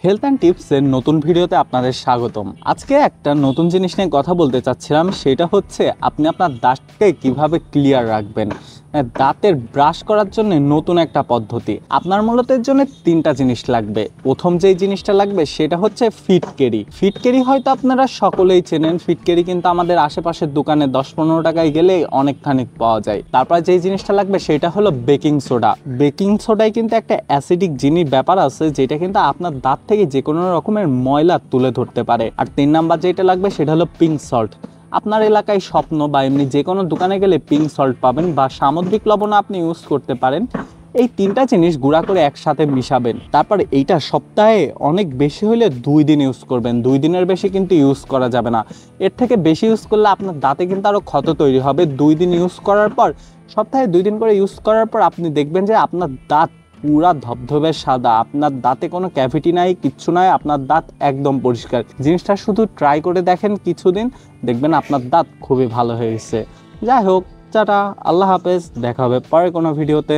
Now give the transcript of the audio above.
Health and টিপসের নতুন ভিডিওতে আপনাদের স্বাগতম। আজকে একটা নতুন জিনিস নিয়ে কথা বলতে চাচ্ছিলাম, সেটা হচ্ছে আপনি আপনার দাঁতকে কিভাবে ক্লিয়ার রাখবেন। দাঁতের ব্রাশ করার জন্য নতুন একটা পদ্ধতি। আপনার মূলত এর জন্য তিনটা জিনিস লাগবে। প্রথম যেই জিনিসটা লাগবে সেটা হচ্ছে ফিটকেরি। ফিটকেরি হয়তো আপনারা সকলেই চেনেন। ফিটকেরি কিন্তু আমাদের আশেপাশের দোকানে 10-15 টাকায় গেলে অনেকখানি পাওয়া যায়। তারপর যেই জিনিসটা লাগবে সেটা হলো বেকিং সোডা। বেকিং সোডায় কিন্তু একটা অ্যাসিডিক জিনিস ব্যাপার আছে, যেটা কিন্তু আপনার দাঁত থেকে যে কোনো রকমের ময়লা তুলে ধরতে পারে। আর 3 নাম্বার যেটা লাগবে সেটা হলো পিঙ্ক সল্ট। আপনার এলাকায় স্বপ্ন বা এমনি যে কোনো দোকানে গেলে পিঙ্ক সল্ট পাবেন, বা সামুদ্রিক লবণ আপনি ইউজ করতে পারেন। এই তিনটা জিনিস গুঁড়া করে একসাথে মিশাবেন। তারপর এইটা সপ্তাহে অনেক বেশি হলে 2 দিন ইউজ করবেন। 2 দিনের বেশি কিন্তু ইউজ করা যাবে না। এর থেকে বেশি ইউজ করলে আপনার দাঁতে কিন্তু আরও ক্ষত তৈরি হবে। 2 দিন ইউজ করার পর, সপ্তাহে 2 দিন করে ইউজ করার পর আপনি দেখবেন যে আপনার দাঁত পুরা ধবধবে সাদা। আপনার দাঁতে কোনো ক্যাভিটি নাই, কিচ্ছু নাই, আপনার দাঁত একদম পরিষ্কার। জিনিসটা শুধু ট্রাই করে দেখেন কিছুদিন, দেখবেন আপনার দাঁত খুবই ভালো হয়ে গেছে। যাই হোক, টাটা, আল্লাহ হাফেজ, দেখা হবে পরে কোনো ভিডিওতে।